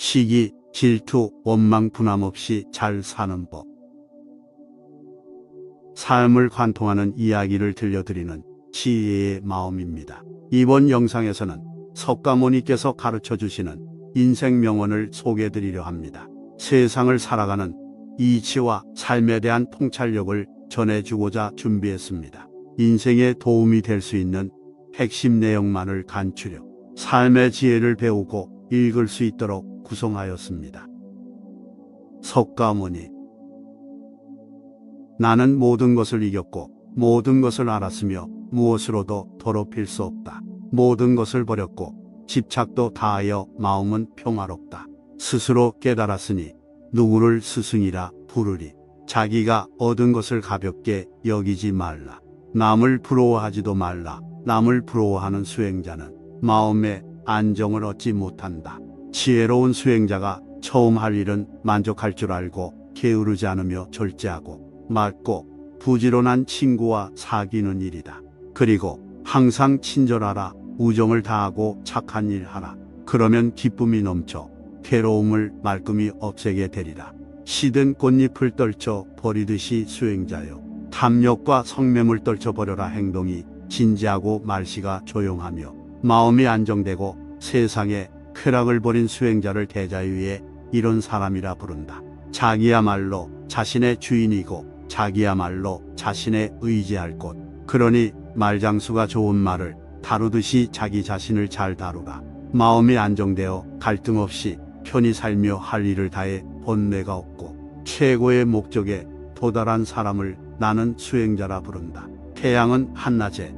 시기, 질투, 원망, 분함 없이 잘 사는 법. 삶을 관통하는 이야기를 들려드리는 지혜의 마음입니다. 이번 영상에서는 석가모니께서 가르쳐 주시는 인생 명언을 소개해드리려 합니다. 세상을 살아가는 이치와 삶에 대한 통찰력을 전해주고자 준비했습니다. 인생에 도움이 될 수 있는 핵심 내용만을 간추려 삶의 지혜를 배우고 읽을 수 있도록 구성하였습니다. 석가모니. 나는 모든 것을 이겼고 모든 것을 알았으며 무엇으로도 더럽힐 수 없다. 모든 것을 버렸고 집착도 다하여 마음은 평화롭다. 스스로 깨달았으니 누구를 스승이라 부르리. 자기가 얻은 것을 가볍게 여기지 말라. 남을 부러워하지도 말라. 남을 부러워하는 수행자는 마음의 안정을 얻지 못한다. 지혜로운 수행자가 처음 할 일은 만족할 줄 알고 게으르지 않으며 절제하고 맑고 부지런한 친구와 사귀는 일이다. 그리고 항상 친절하라. 우정을 다하고 착한 일 하라. 그러면 기쁨이 넘쳐 괴로움을 말끔히 없애게 되리라. 시든 꽃잎을 떨쳐 버리듯이 수행자여 탐욕과 성매물 떨쳐버려라. 행동이 진지하고 말씨가 조용하며 마음이 안정되고 세상에 쾌락을 버린 수행자를 대자유에 이런 사람이라 부른다. 자기야말로 자신의 주인이고 자기야말로 자신의 의지할 곳. 그러니 말장수가 좋은 말을 다루듯이 자기 자신을 잘 다루라. 마음이 안정되어 갈등 없이 편히 살며 할 일을 다해 번뇌가 없고 최고의 목적에 도달한 사람을 나는 수행자라 부른다. 태양은 한낮에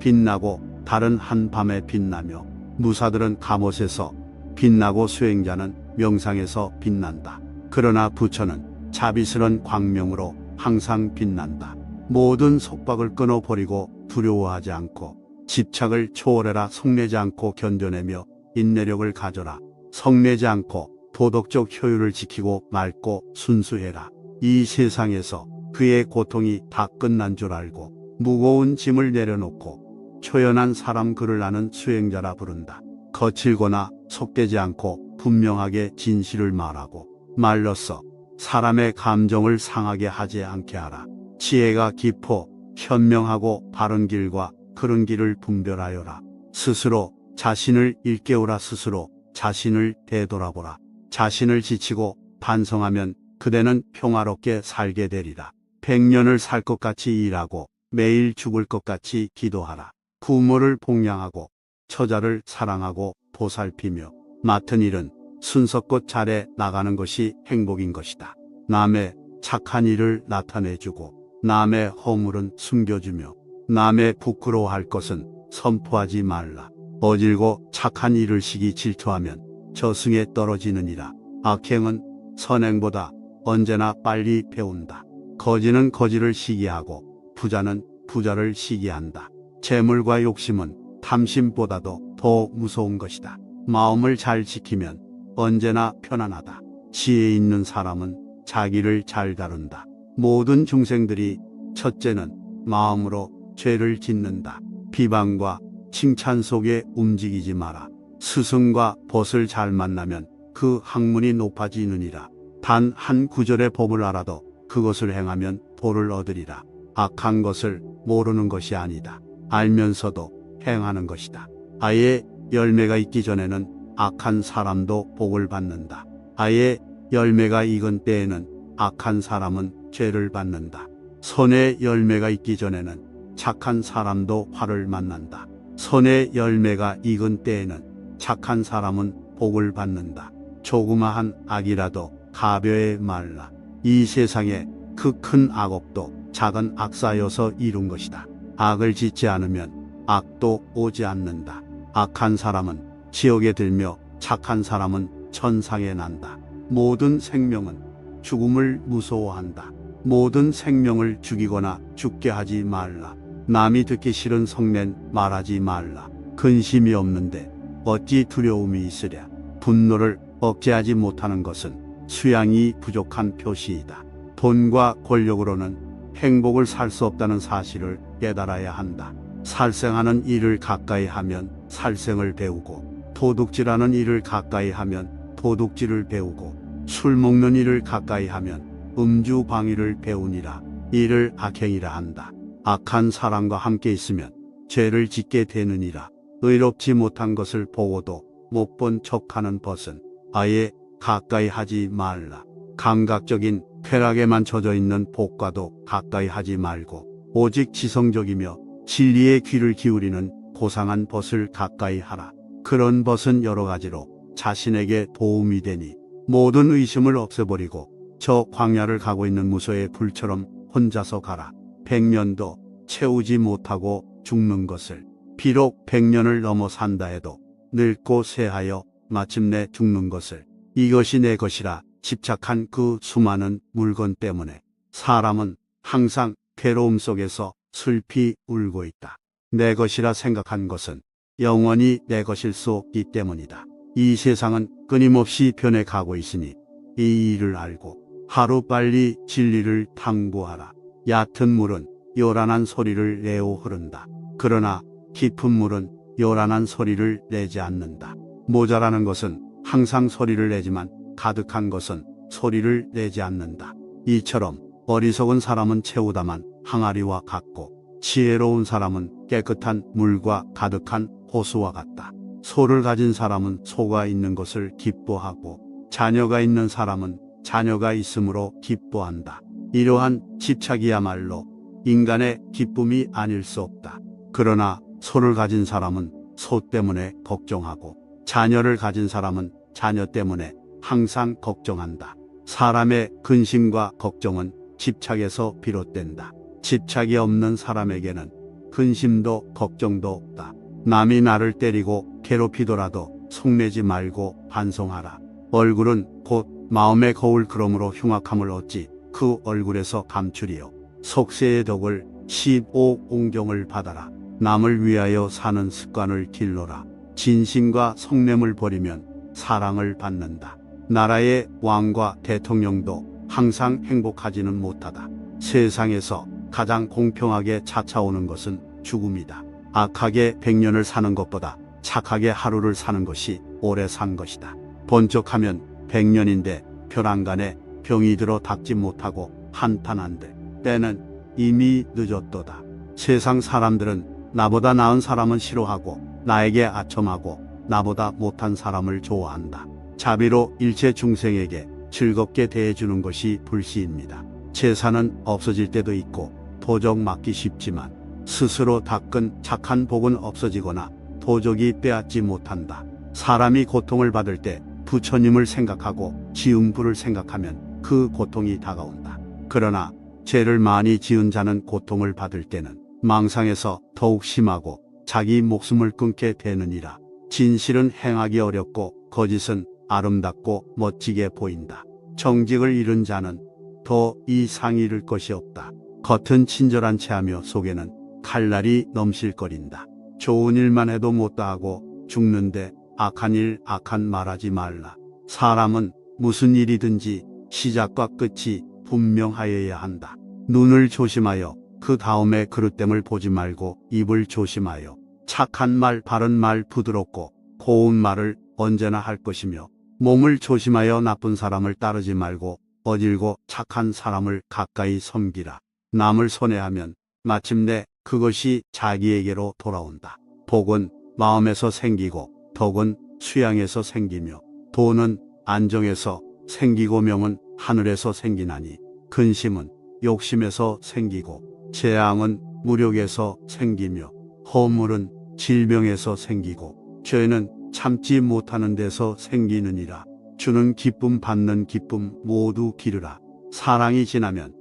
빛나고 달은 한밤에 빛나며 무사들은 갑옷에서 빛나고 수행자는 명상에서 빛난다. 그러나 부처는 자비스런 광명으로 항상 빛난다. 모든 속박을 끊어버리고 두려워하지 않고 집착을 초월해라. 속내지 않고 견뎌내며 인내력을 가져라. 성내지 않고 도덕적 효율을 지키고 맑고 순수해라. 이 세상에서 그의 고통이 다 끝난 줄 알고 무거운 짐을 내려놓고 초연한 사람 그를 아는 수행자라 부른다. 거칠거나 속되지 않고 분명하게 진실을 말하고 말로써 사람의 감정을 상하게 하지 않게 하라. 지혜가 깊어 현명하고 바른 길과 그른 길을 분별하여라. 스스로 자신을 일깨우라. 스스로 자신을 되돌아보라. 자신을 지치고 반성하면 그대는 평화롭게 살게 되리라. 100년을 살 것 같이 일하고 매일 죽을 것 같이 기도하라. 부모를 봉양하고 처자를 사랑하고 보살피며 맡은 일은 순서껏 잘해 나가는 것이 행복인 것이다. 남의 착한 일을 나타내주고 남의 허물은 숨겨주며 남의 부끄러워할 것은 선포하지 말라. 어질고 착한 일을 시기 질투하면 저승에 떨어지느니라. 악행은 선행보다 언제나 빨리 배운다. 거지는 거지를 시기하고 부자는 부자를 시기한다. 재물과 욕심은 탐심보다도 더 무서운 것이다. 마음을 잘 지키면 언제나 편안하다. 지혜 있는 사람은 자기를 잘 다룬다. 모든 중생들이 첫째는 마음으로 죄를 짓는다. 비방과 칭찬 속에 움직이지 마라. 스승과 벗을 잘 만나면 그 학문이 높아지느니라. 단 한 구절의 법을 알아도 그것을 행하면 도를 얻으리라. 악한 것을 모르는 것이 아니다. 알면서도 행하는 것이다. 아예 열매가 있기 전에는 악한 사람도 복을 받는다. 아예 열매가 익은 때에는 악한 사람은 죄를 받는다. 선의 열매가 있기 전에는 착한 사람도 화를 만난다. 선의 열매가 익은 때에는 착한 사람은 복을 받는다. 조그마한 악이라도 가벼이 말라. 이 세상에 그 큰 악업도 작은 악사여서 이룬 것이다. 악을 짓지 않으면 악도 오지 않는다. 악한 사람은 지옥에 들며 착한 사람은 천상에 난다. 모든 생명은 죽음을 무서워한다. 모든 생명을 죽이거나 죽게 하지 말라. 남이 듣기 싫은 성낸 말하지 말라. 근심이 없는데 어찌 두려움이 있으랴. 분노를 억제하지 못하는 것은 수양이 부족한 표시이다. 돈과 권력으로는 행복을 살 수 없다는 사실을 깨달아야 한다. 살생하는 일을 가까이 하면 살생을 배우고 도둑질하는 일을 가까이 하면 도둑질을 배우고 술 먹는 일을 가까이 하면 음주 방위를 배우니라. 이를 악행이라 한다. 악한 사람과 함께 있으면 죄를 짓게 되느니라. 의롭지 못한 것을 보고도 못 본 척하는 벗은 아예 가까이 하지 말라. 감각적인 쾌락에만 젖어 있는 복과도 가까이 하지 말고 오직 지성적이며 진리의 귀를 기울이는 고상한 벗을 가까이 하라. 그런 벗은 여러 가지로 자신에게 도움이 되니 모든 의심을 없애버리고 저 광야를 가고 있는 무소의 불처럼 혼자서 가라. 100년도 채우지 못하고 죽는 것을, 비록 100년을 넘어 산다 해도 늙고 쇠하여 마침내 죽는 것을, 이것이 내 것이라 집착한 그 수많은 물건 때문에 사람은 항상 괴로움 속에서 슬피 울고 있다. 내 것이라 생각한 것은 영원히 내 것일 수 없기 때문이다. 이 세상은 끊임없이 변해가고 있으니 이 일을 알고 하루빨리 진리를 탐구하라. 얕은 물은 요란한 소리를 내어 흐른다. 그러나 깊은 물은 요란한 소리를 내지 않는다. 모자라는 것은 항상 소리를 내지만 가득한 것은 소리를 내지 않는다. 이처럼 어리석은 사람은 채우다만 항아리와 같고 지혜로운 사람은 깨끗한 물과 가득한 호수와 같다. 소를 가진 사람은 소가 있는 것을 기뻐하고 자녀가 있는 사람은 자녀가 있음으로 기뻐한다. 이러한 집착이야말로 인간의 기쁨이 아닐 수 없다. 그러나 소를 가진 사람은 소 때문에 걱정하고 자녀를 가진 사람은 자녀 때문에 항상 걱정한다. 사람의 근심과 걱정은 집착에서 비롯된다. 집착이 없는 사람에게는 근심도 걱정도 없다. 남이 나를 때리고 괴롭히더라도 속내지 말고 반성하라. 얼굴은 곧 마음의 거울, 그러므로 흉악함을 어찌 그 얼굴에서 감추리요. 속세의 덕을 15옹경을 받아라. 남을 위하여 사는 습관을 길러라. 진심과 속냄을 버리면 사랑을 받는다. 나라의 왕과 대통령도 항상 행복하지는 못하다. 세상에서 가장 공평하게 찾아오는 것은 죽음이다. 악하게 100년을 사는 것보다 착하게 하루를 사는 것이 오래 산 것이다. 번쩍하면 100년인데 벼랑간에 병이 들어 닦지 못하고 한탄한데 때는 이미 늦었도다. 세상 사람들은 나보다 나은 사람은 싫어하고 나에게 아첨하고 나보다 못한 사람을 좋아한다. 자비로 일체 중생에게 즐겁게 대해주는 것이 불시입니다. 재산은 없어질 때도 있고 도적 맞기 쉽지만 스스로 닦은 착한 복은 없어지거나 도적이 빼앗지 못한다. 사람이 고통을 받을 때 부처님을 생각하고 지은 불을 생각하면 그 고통이 다가온다. 그러나 죄를 많이 지은 자는 고통을 받을 때는 망상에서 더욱 심하고 자기 목숨을 끊게 되느니라. 진실은 행하기 어렵고 거짓은 아름답고 멋지게 보인다. 정직을 잃은 자는 더 이상 잃을 것이 없다. 겉은 친절한 체하며 속에는 칼날이 넘실거린다. 좋은 일만 해도 못다하고 죽는데 악한 일, 악한 말하지 말라. 사람은 무슨 일이든지 시작과 끝이 분명하여야 한다. 눈을 조심하여 그 다음에 그릇됨을 보지 말고 입을 조심하여 착한 말, 바른 말, 부드럽고 고운 말을 언제나 할 것이며 몸을 조심하여 나쁜 사람을 따르지 말고 어질고 착한 사람을 가까이 섬기라. 남을 손해하면 마침내 그것이 자기에게로 돌아온다. 복은 마음에서 생기고 덕은 수양에서 생기며 돈은 안정에서 생기고 명은 하늘에서 생기나니 근심은 욕심에서 생기고 재앙은 무력에서 생기며 허물은 질병에서 생기고 죄는 참지 못하는 데서 생기느니라. 주는 기쁨, 받는 기쁨 모두 기르라. 사랑이 지나면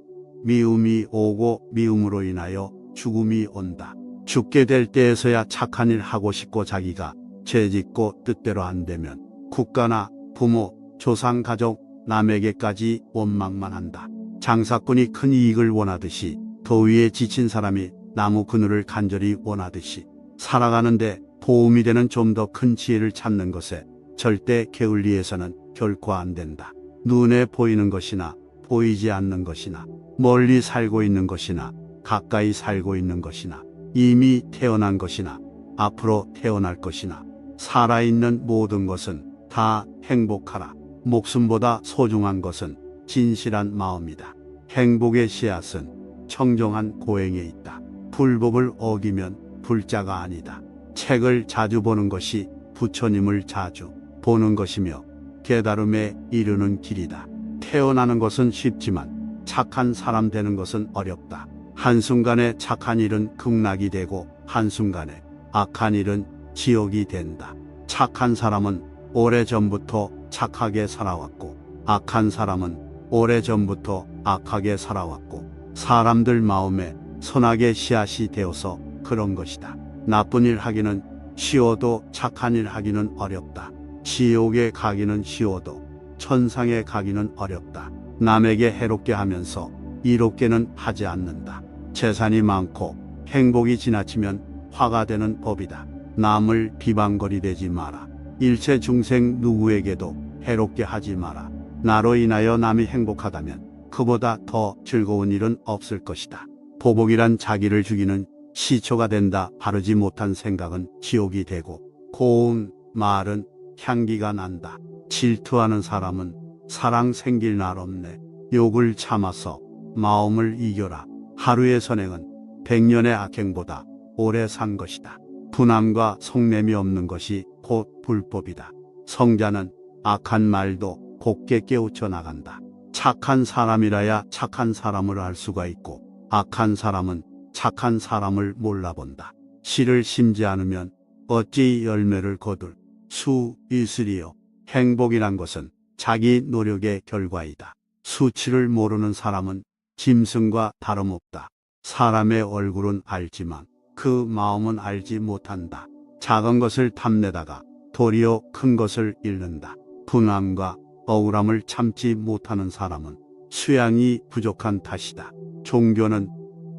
미움이 오고 미움으로 인하여 죽음이 온다. 죽게 될 때에서야 착한 일 하고 싶고 자기가 죄짓고 뜻대로 안 되면 국가나 부모, 조상, 가족, 남에게까지 원망만 한다. 장사꾼이 큰 이익을 원하듯이 더위에 지친 사람이 나무 그늘을 간절히 원하듯이 살아가는데 도움이 되는 좀 더 큰 지혜를 찾는 것에 절대 게을리해서는 결코 안 된다. 눈에 보이는 것이나 보이지 않는 것이나 멀리 살고 있는 것이나 가까이 살고 있는 것이나 이미 태어난 것이나 앞으로 태어날 것이나 살아있는 모든 것은 다 행복하라. 목숨보다 소중한 것은 진실한 마음이다. 행복의 씨앗은 청정한 고행에 있다. 불법을 어기면 불자가 아니다. 책을 자주 보는 것이 부처님을 자주 보는 것이며 깨달음에 이르는 길이다. 태어나는 것은 쉽지만 착한 사람 되는 것은 어렵다. 한순간에 착한 일은 극락이 되고 한순간에 악한 일은 지옥이 된다. 착한 사람은 오래전부터 착하게 살아왔고 악한 사람은 오래전부터 악하게 살아왔고 사람들 마음에 선악의 씨앗이 되어서 그런 것이다. 나쁜 일 하기는 쉬워도 착한 일 하기는 어렵다. 지옥에 가기는 쉬워도 천상에 가기는 어렵다. 남에게 해롭게 하면서 이롭게는 하지 않는다. 재산이 많고 행복이 지나치면 화가 되는 법이다. 남을 비방거리되지 마라. 일체 중생 누구에게도 해롭게 하지 마라. 나로 인하여 남이 행복하다면 그보다 더 즐거운 일은 없을 것이다. 보복이란 자기를 죽이는 시초가 된다. 바르지 못한 생각은 지옥이 되고 고운 말은 향기가 난다. 질투하는 사람은 사랑 생길 날 없네. 욕을 참아서 마음을 이겨라. 하루의 선행은 100년의 악행보다 오래 산 것이다. 분함과 속냄이 없는 것이 곧 불법이다. 성자는 악한 말도 곱게 깨우쳐 나간다. 착한 사람이라야 착한 사람을 알 수가 있고 악한 사람은 착한 사람을 몰라본다. 씨를 심지 않으면 어찌 열매를 거둘 수 있으리요. 행복이란 것은 자기 노력의 결과이다. 수치를 모르는 사람은 짐승과 다름없다. 사람의 얼굴은 알지만 그 마음은 알지 못한다. 작은 것을 탐내다가 도리어 큰 것을 잃는다. 분함과 억울함을 참지 못하는 사람은 수양이 부족한 탓이다. 종교는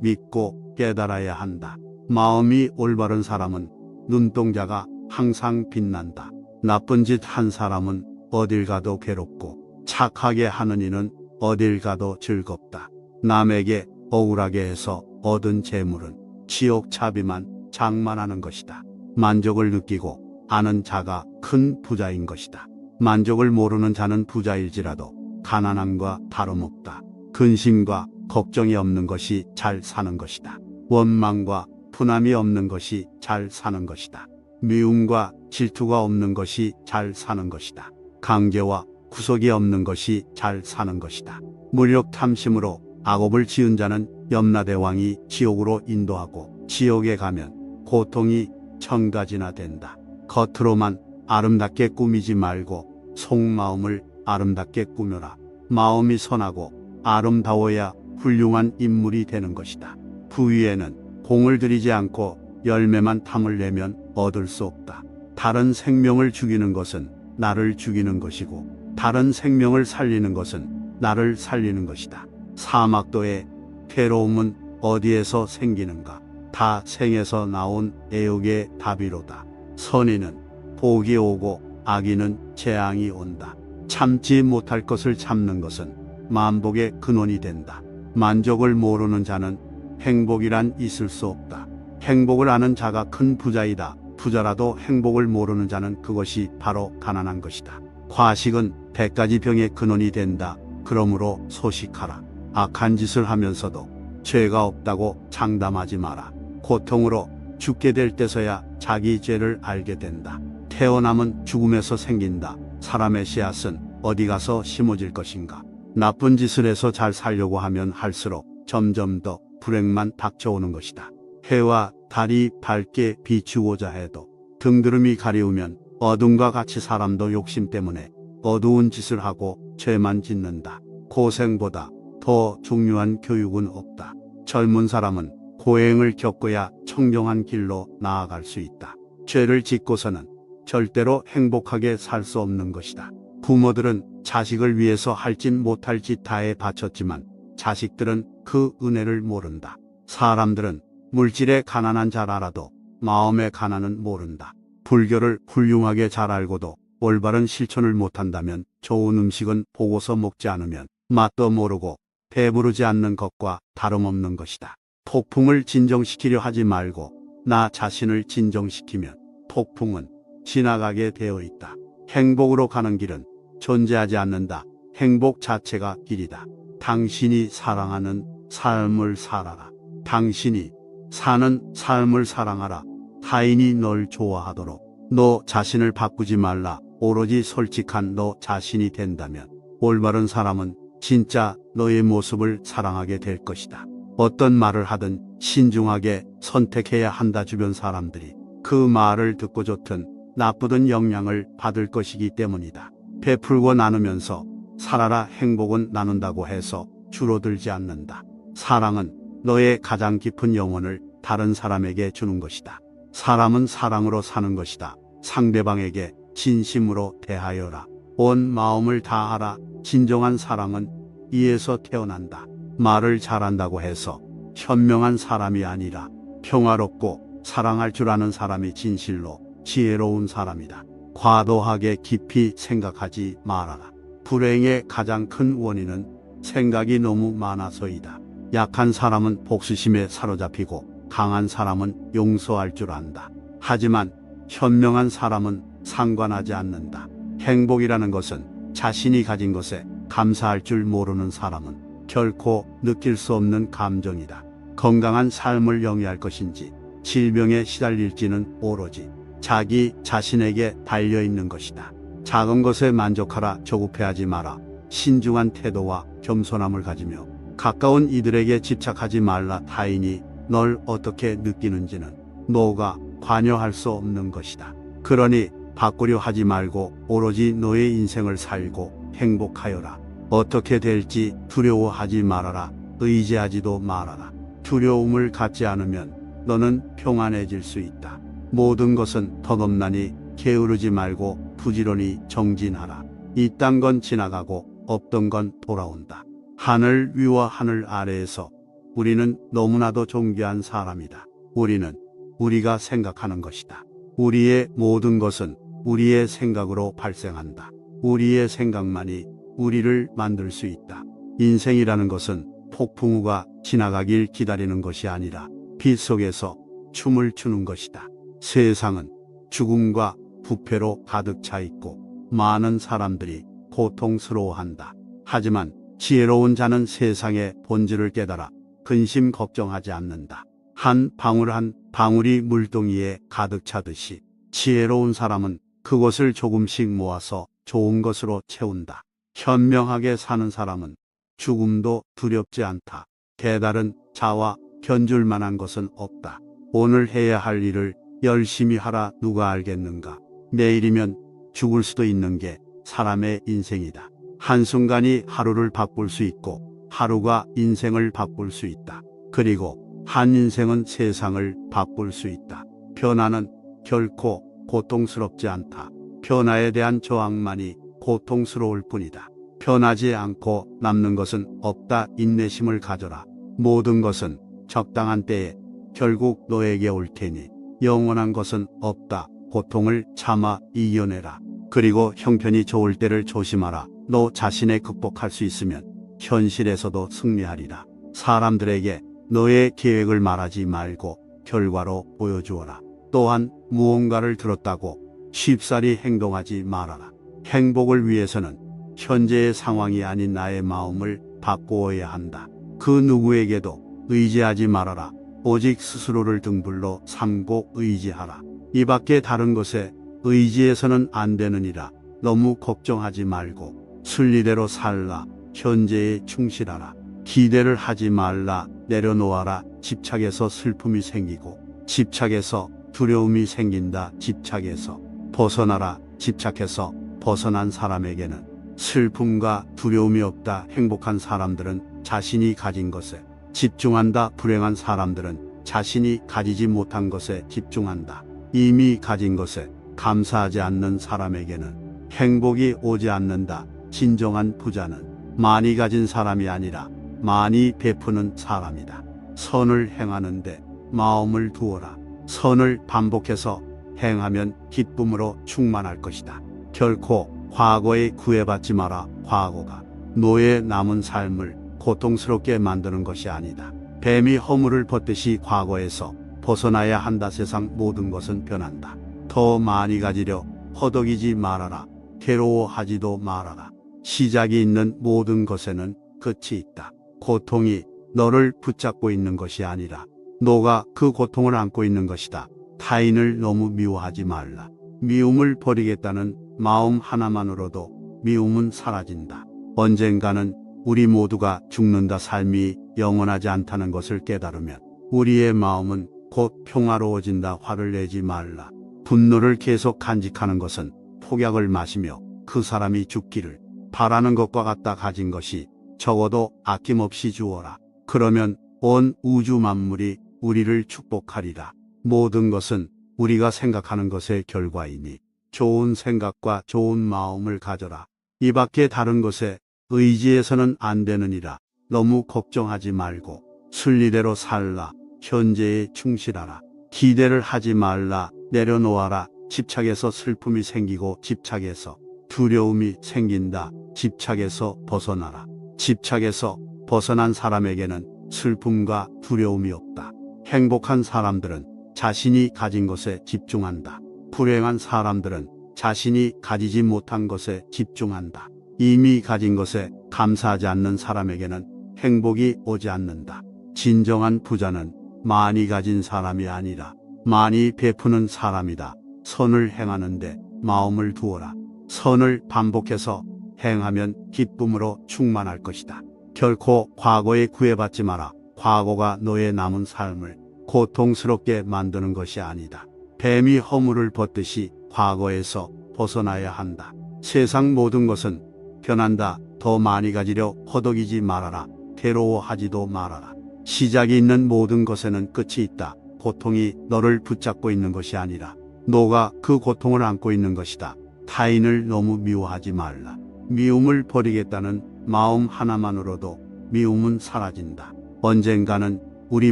믿고 깨달아야 한다. 마음이 올바른 사람은 눈동자가 항상 빛난다. 나쁜 짓 한 사람은 어딜 가도 괴롭고 착하게 하는 이는 어딜 가도 즐겁다. 남에게 억울하게 해서 얻은 재물은 지옥 차비만 장만하는 것이다. 만족을 느끼고 아는 자가 큰 부자인 것이다. 만족을 모르는 자는 부자일지라도 가난함과 다름없다. 근심과 걱정이 없는 것이 잘 사는 것이다. 원망과 분함이 없는 것이 잘 사는 것이다. 미움과 질투가 없는 것이 잘 사는 것이다. 강제와 구속이 없는 것이 잘 사는 것이다. 무력 탐심으로 악업을 지은 자는 염라대왕이 지옥으로 인도하고 지옥에 가면 고통이 천가지나 된다. 겉으로만 아름답게 꾸미지 말고 속마음을 아름답게 꾸며라. 마음이 선하고 아름다워야 훌륭한 인물이 되는 것이다. 부위에는 공을 들이지 않고 열매만 탐을 내면 얻을 수 없다. 다른 생명을 죽이는 것은 나를 죽이는 것이고 다른 생명을 살리는 것은 나를 살리는 것이다. 사막도의 괴로움은 어디에서 생기는가? 다 생에서 나온 애욕의 답이로다. 선인은 복이 오고 악인은 재앙이 온다. 참지 못할 것을 참는 것은 만복의 근원이 된다. 만족을 모르는 자는 행복이란 있을 수 없다. 행복을 아는 자가 큰 부자이다. 부자라도 행복을 모르는 자는 그것이 바로 가난한 것이다. 과식은 100가지 병의 근원이 된다. 그러므로 소식하라. 악한 짓을 하면서도 죄가 없다고 장담하지 마라. 고통으로 죽게 될 때서야 자기 죄를 알게 된다. 태어남은 죽음에서 생긴다. 사람의 씨앗은 어디 가서 심어질 것인가? 나쁜 짓을 해서 잘 살려고 하면 할수록 점점 더 불행만 닥쳐오는 것이다. 해와 달이 밝게 비추고자 해도 등드름이 가리우면 어둠과 같이 사람도 욕심 때문에 어두운 짓을 하고 죄만 짓는다. 고생보다 더 중요한 교육은 없다. 젊은 사람은 고행을 겪어야 청정한 길로 나아갈 수 있다. 죄를 짓고서는 절대로 행복하게 살 수 없는 것이다. 부모들은 자식을 위해서 할 짓 못할 짓 다해 바쳤지만 자식들은 그 은혜를 모른다. 사람들은 물질에 가난한 잘 알아도 마음의 가난은 모른다. 불교를 훌륭하게 잘 알고도 올바른 실천을 못한다면 좋은 음식은 보고서 먹지 않으면 맛도 모르고 배부르지 않는 것과 다름없는 것이다. 폭풍을 진정시키려 하지 말고 나 자신을 진정시키면 폭풍은 지나가게 되어 있다. 행복으로 가는 길은 존재하지 않는다. 행복 자체가 길이다. 당신이 사랑하는 삶을 살아라. 당신이 사는 삶을 사랑하라. 타인이 널 좋아하도록. 너 자신을 바꾸지 말라. 오로지 솔직한 너 자신이 된다면 올바른 사람은 진짜 너의 모습을 사랑하게 될 것이다. 어떤 말을 하든 신중하게 선택해야 한다. 주변 사람들이 그 말을 듣고 좋든 나쁘든 영향을 받을 것이기 때문이다. 베풀고 나누면서 살아라. 행복은 나눈다고 해서 줄어들지 않는다. 사랑은 너의 가장 깊은 영혼을 다른 사람에게 주는 것이다. 사람은 사랑으로 사는 것이다. 상대방에게 진심으로 대하여라. 온 마음을 다하라. 진정한 사랑은 이에서 태어난다. 말을 잘한다고 해서 현명한 사람이 아니라 평화롭고 사랑할 줄 아는 사람이 진실로 지혜로운 사람이다. 과도하게 깊이 생각하지 말아라. 불행의 가장 큰 원인은 생각이 너무 많아서이다. 약한 사람은 복수심에 사로잡히고 강한 사람은 용서할 줄 안다. 하지만 현명한 사람은 상관하지 않는다. 행복이라는 것은 자신이 가진 것에 감사할 줄 모르는 사람은 결코 느낄 수 없는 감정이다. 건강한 삶을 영위할 것인지 질병에 시달릴지는 오로지 자기 자신에게 달려있는 것이다. 작은 것에 만족하라. 조급해하지 마라. 신중한 태도와 겸손함을 가지며 가까운 이들에게 집착하지 말라. 타인이 널 어떻게 느끼는지는 너가 관여할 수 없는 것이다. 그러니 바꾸려 하지 말고 오로지 너의 인생을 살고 행복하여라. 어떻게 될지 두려워하지 말아라. 의지하지도 말아라. 두려움을 갖지 않으면 너는 평안해질 수 있다. 모든 것은 덧없나니 게으르지 말고 부지런히 정진하라. 이딴 건 지나가고 없던 건 돌아온다. 하늘 위와 하늘 아래에서 우리는 너무나도 존귀한 사람이다. 우리는 우리가 생각하는 것이다. 우리의 모든 것은 우리의 생각으로 발생한다. 우리의 생각만이 우리를 만들 수 있다. 인생이라는 것은 폭풍우가 지나가길 기다리는 것이 아니라 빛 속에서 춤을 추는 것이다. 세상은 죽음과 부패로 가득 차 있고 많은 사람들이 고통스러워한다. 하지만 지혜로운 자는 세상의 본질을 깨달아 근심 걱정하지 않는다. 한 방울 한 방울이 물동이에 가득 차듯이 지혜로운 사람은 그것을 조금씩 모아서 좋은 것으로 채운다. 현명하게 사는 사람은 죽음도 두렵지 않다. 깨달은 자와 견줄 만한 것은 없다. 오늘 해야 할 일을 열심히 하라. 누가 알겠는가? 내일이면 죽을 수도 있는 게 사람의 인생이다. 한순간이 하루를 바꿀 수 있고 하루가 인생을 바꿀 수 있다. 그리고 한 인생은 세상을 바꿀 수 있다. 변화는 결코 고통스럽지 않다. 변화에 대한 저항만이 고통스러울 뿐이다. 변하지 않고 남는 것은 없다. 인내심을 가져라. 모든 것은 적당한 때에 결국 너에게 올 테니 영원한 것은 없다. 고통을 참아 이겨내라. 그리고 형편이 좋을 때를 조심하라. 너 자신에 극복할 수 있으면 현실에서도 승리하리라. 사람들에게 너의 계획을 말하지 말고 결과로 보여주어라. 또한 무언가를 들었다고 쉽사리 행동하지 말아라. 행복을 위해서는 현재의 상황이 아닌 나의 마음을 바꾸어야 한다. 그 누구에게도 의지하지 말아라. 오직 스스로를 등불로 삼고 의지하라. 이 밖에 다른 것에 의지해서는 안 되느니라. 너무 걱정하지 말고 순리대로 살라. 현재에 충실하라. 기대를 하지 말라. 내려놓아라. 집착에서 슬픔이 생기고 집착에서 두려움이 생긴다. 집착에서 벗어나라. 집착해서 벗어난 사람에게는 슬픔과 두려움이 없다. 행복한 사람들은 자신이 가진 것에 집중한다. 불행한 사람들은 자신이 가지지 못한 것에 집중한다. 이미 가진 것에 감사하지 않는 사람에게는 행복이 오지 않는다. 진정한 부자는 많이 가진 사람이 아니라 많이 베푸는 사람이다. 선을 행하는데 마음을 두어라. 선을 반복해서 행하면 기쁨으로 충만할 것이다. 결코 과거에 구애받지 마라. 과거가 너의 남은 삶을 고통스럽게 만드는 것이 아니다. 뱀이 허물을 벗듯이 과거에서 벗어나야 한다. 세상 모든 것은 변한다. 더 많이 가지려 허덕이지 말아라. 괴로워하지도 말아라. 시작이 있는 모든 것에는 끝이 있다. 고통이 너를 붙잡고 있는 것이 아니라 너가 그 고통을 안고 있는 것이다. 타인을 너무 미워하지 말라. 미움을 버리겠다는 마음 하나만으로도 미움은 사라진다. 언젠가는 우리 모두가 죽는다. 삶이 영원하지 않다는 것을 깨달으면 우리의 마음은 곧 평화로워진다. 화를 내지 말라. 분노를 계속 간직하는 것은 폭약을 마시며 그 사람이 죽기를 바라는 것과 같다. 가진 것이 적어도 아낌없이 주어라. 그러면 온 우주 만물이 우리를 축복하리라. 모든 것은 우리가 생각하는 것의 결과이니 좋은 생각과 좋은 마음을 가져라. 이 밖에 다른 것에 의지해서는 안 되느니라. 너무 걱정하지 말고 순리대로 살라. 현재에 충실하라. 기대를 하지 말라. 내려놓아라. 집착에서 슬픔이 생기고 집착에서 두려움이 생긴다. 집착에서 벗어나라. 집착에서 벗어난 사람에게는 슬픔과 두려움이 없다. 행복한 사람들은 자신이 가진 것에 집중한다. 불행한 사람들은 자신이 가지지 못한 것에 집중한다. 이미 가진 것에 감사하지 않는 사람에게는 행복이 오지 않는다. 진정한 부자는 많이 가진 사람이 아니라 많이 베푸는 사람이다. 선을 행하는데 마음을 두어라. 선을 반복해서 행하면 기쁨으로 충만할 것이다. 결코 과거에 구애받지 마라. 과거가 너의 남은 삶을 고통스럽게 만드는 것이 아니다. 뱀이 허물을 벗듯이 과거에서 벗어나야 한다. 세상 모든 것은 변한다. 더 많이 가지려 허덕이지 말아라. 괴로워하지도 말아라. 시작이 있는 모든 것에는 끝이 있다. 고통이 너를 붙잡고 있는 것이 아니라 너가 그 고통을 안고 있는 것이다. 타인을 너무 미워하지 말라. 미움을 버리겠다는 마음 하나만으로도 미움은 사라진다. 언젠가는 우리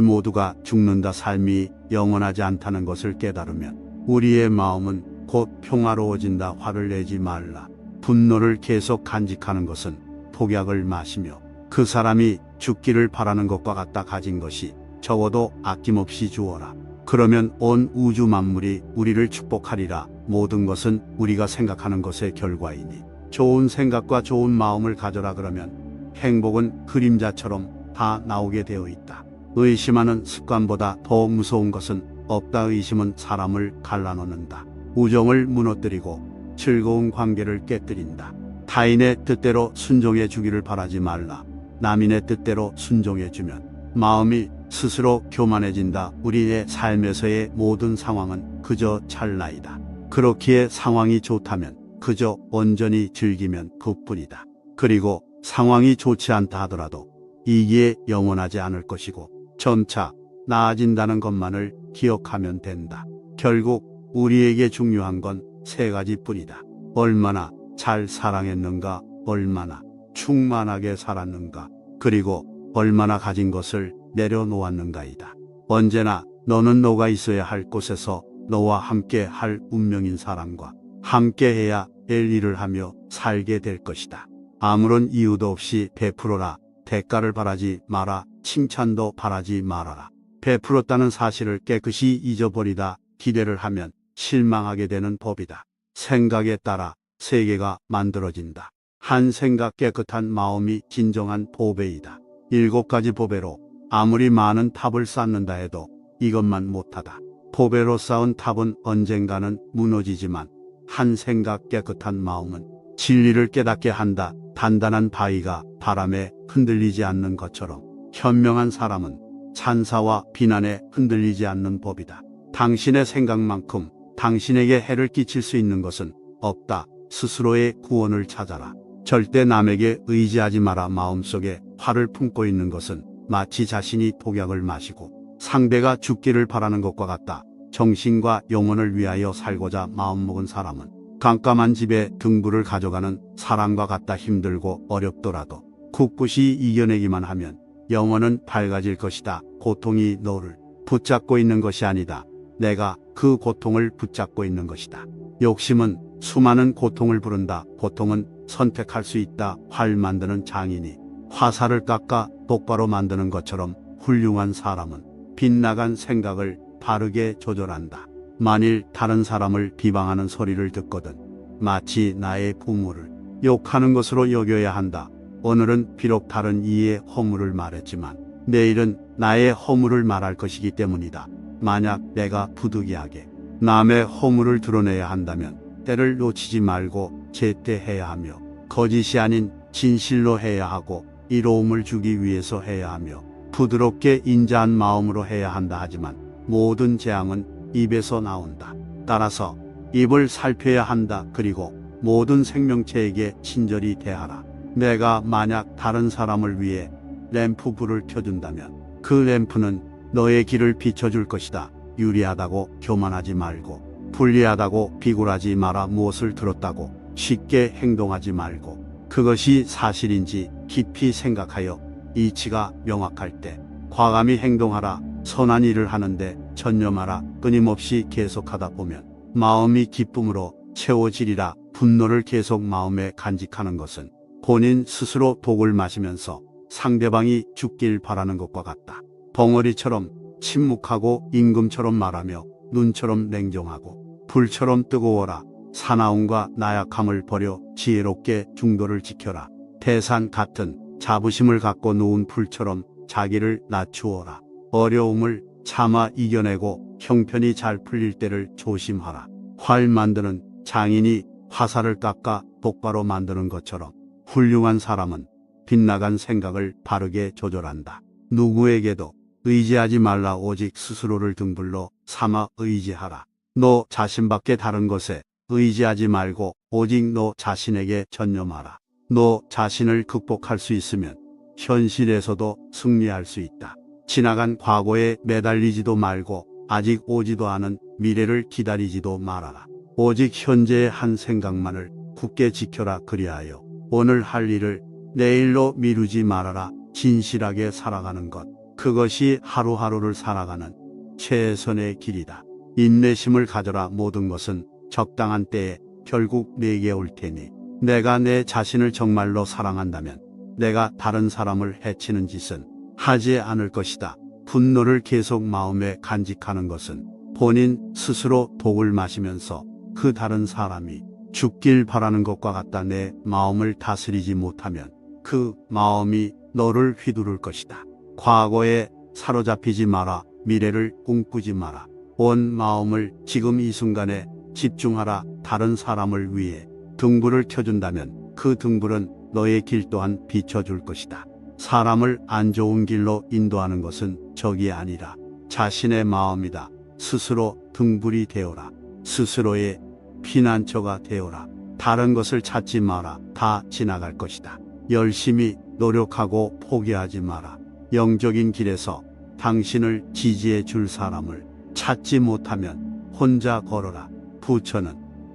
모두가 죽는다. 삶이 영원하지 않다는 것을 깨달으면 우리의 마음은 곧 평화로워진다. 화를 내지 말라. 분노를 계속 간직하는 것은 폭약을 마시며 그 사람이 죽기를 바라는 것과 같다. 가진 것이 적어도 아낌없이 주어라. 그러면 온 우주 만물이 우리를 축복하리라. 모든 것은 우리가 생각하는 것의 결과이니 좋은 생각과 좋은 마음을 가져라. 그러면 행복은 그림자처럼 다 나오게 되어 있다. 의심하는 습관보다 더 무서운 것은 없다. 의심은 사람을 갈라놓는다. 우정을 무너뜨리고 즐거운 관계를 깨뜨린다. 타인의 뜻대로 순종해 주기를 바라지 말라. 남인의 뜻대로 순종해 주면 마음이 스스로 교만해진다. 우리의 삶에서의 모든 상황은 그저 찰나이다. 그렇기에 상황이 좋다면 그저 온전히 즐기면 그뿐이다. 그리고 상황이 좋지 않다 하더라도 이게 영원하지 않을 것이고 점차 나아진다는 것만을 기억하면 된다. 결국 우리에게 중요한 건 세 가지뿐이다. 얼마나 잘 사랑했는가, 얼마나 충만하게 살았는가, 그리고 얼마나 가진 것을 내려놓았는가이다. 언제나 너는 너가 있어야 할 곳에서 너와 함께 할 운명인 사람과 함께 해야 할 일을 하며 살게 될 것이다. 아무런 이유도 없이 베풀어라. 대가를 바라지 마라. 칭찬도 바라지 말아라. 베풀었다는 사실을 깨끗이 잊어버리다 기대를 하면 실망하게 되는 법이다. 생각에 따라 세계가 만들어진다. 한 생각 깨끗한 마음이 진정한 보배이다. 7가지 보배로 아무리 많은 탑을 쌓는다 해도 이것만 못하다. 보배로 쌓은 탑은 언젠가는 무너지지만 한 생각 깨끗한 마음은 진리를 깨닫게 한다. 단단한 바위가 바람에 흔들리지 않는 것처럼 현명한 사람은 찬사와 비난에 흔들리지 않는 법이다. 당신의 생각만큼 당신에게 해를 끼칠 수 있는 것은 없다. 스스로의 구원을 찾아라. 절대 남에게 의지하지 마라. 마음속에 화를 품고 있는 것은 마치 자신이 독약을 마시고 상대가 죽기를 바라는 것과 같다. 정신과 영혼을 위하여 살고자 마음먹은 사람은 깜깜한 집에 등불을 가져가는 사람과 같다. 힘들고 어렵더라도 굳굳이 이겨내기만 하면 영혼은 밝아질 것이다. 고통이 너를 붙잡고 있는 것이 아니다. 내가 그 고통을 붙잡고 있는 것이다. 욕심은 수많은 고통을 부른다. 고통은 선택할 수 있다. 활 만드는 장인이 화살을 깎아 똑바로 만드는 것처럼 훌륭한 사람은 빗나간 생각을 바르게 조절한다. 만일 다른 사람을 비방하는 소리를 듣거든 마치 나의 부모를 욕하는 것으로 여겨야 한다. 오늘은 비록 다른 이의 허물을 말했지만 내일은 나의 허물을 말할 것이기 때문이다. 만약 내가 부득이하게 남의 허물을 드러내야 한다면 때를 놓치지 말고 제때 해야 하며 거짓이 아닌 진실로 해야 하고 이로움을 주기 위해서 해야 하며 부드럽게 인자한 마음으로 해야 한다. 하지만 모든 재앙은 입에서 나온다. 따라서 입을 살펴야 한다. 그리고 모든 생명체에게 친절히 대하라. 내가 만약 다른 사람을 위해 램프 불을 켜준다면 그 램프는 너의 길을 비춰줄 것이다. 유리하다고 교만하지 말고 불리하다고 비굴하지 마라. 무엇을 들었다고 쉽게 행동하지 말고 그것이 사실인지 깊이 생각하여 이치가 명확할 때 과감히 행동하라. 선한 일을 하는데 전념하라. 끊임없이 계속하다 보면 마음이 기쁨으로 채워지리라. 분노를 계속 마음에 간직하는 것은 본인 스스로 독을 마시면서 상대방이 죽길 바라는 것과 같다. 벙어리처럼 침묵하고 임금처럼 말하며 눈처럼 냉정하고 불처럼 뜨거워라. 사나움과 나약함을 버려 지혜롭게 중도를 지켜라. 태산 같은 자부심을 갖고 누운 풀처럼 자기를 낮추어라. 어려움을 참아 이겨내고 형편이 잘 풀릴 때를 조심하라. 활 만드는 장인이 화살을 깎아 똑바로 만드는 것처럼 훌륭한 사람은 빗나간 생각을 바르게 조절한다. 누구에게도 의지하지 말라. 오직 스스로를 등불로 삼아 의지하라. 너 자신밖에 다른 것에 의지하지 말고 오직 너 자신에게 전념하라. 너 자신을 극복할 수 있으면 현실에서도 승리할 수 있다. 지나간 과거에 매달리지도 말고 아직 오지도 않은 미래를 기다리지도 말아라. 오직 현재의 한 생각만을 굳게 지켜라. 그리하여 오늘 할 일을 내일로 미루지 말아라. 진실하게 살아가는 것, 그것이 하루하루를 살아가는 최선의 길이다. 인내심을 가져라. 모든 것은 적당한 때에 결국 내게 올 테니 내가 내 자신을 정말로 사랑한다면 내가 다른 사람을 해치는 짓은 하지 않을 것이다. 분노를 계속 마음에 간직하는 것은 본인 스스로 독을 마시면서 그 다른 사람이 죽길 바라는 것과 같다. 내 마음을 다스리지 못하면 그 마음이 너를 휘두를 것이다. 과거에 사로잡히지 마라. 미래를 꿈꾸지 마라. 온 마음을 지금 이 순간에 집중하라. 다른 사람을 위해 등불을 켜준다면 그 등불은 너의 길 또한 비춰줄 것이다. 사람을 안 좋은 길로 인도하는 것은 적이 아니라 자신의 마음이다. 스스로 등불이 되어라. 스스로의 피난처가 되어라. 다른 것을 찾지 마라. 다 지나갈 것이다. 열심히 노력하고 포기하지 마라. 영적인 길에서 당신을 지지해 줄 사람을 찾지 못하면 혼자 걸어라. 부처는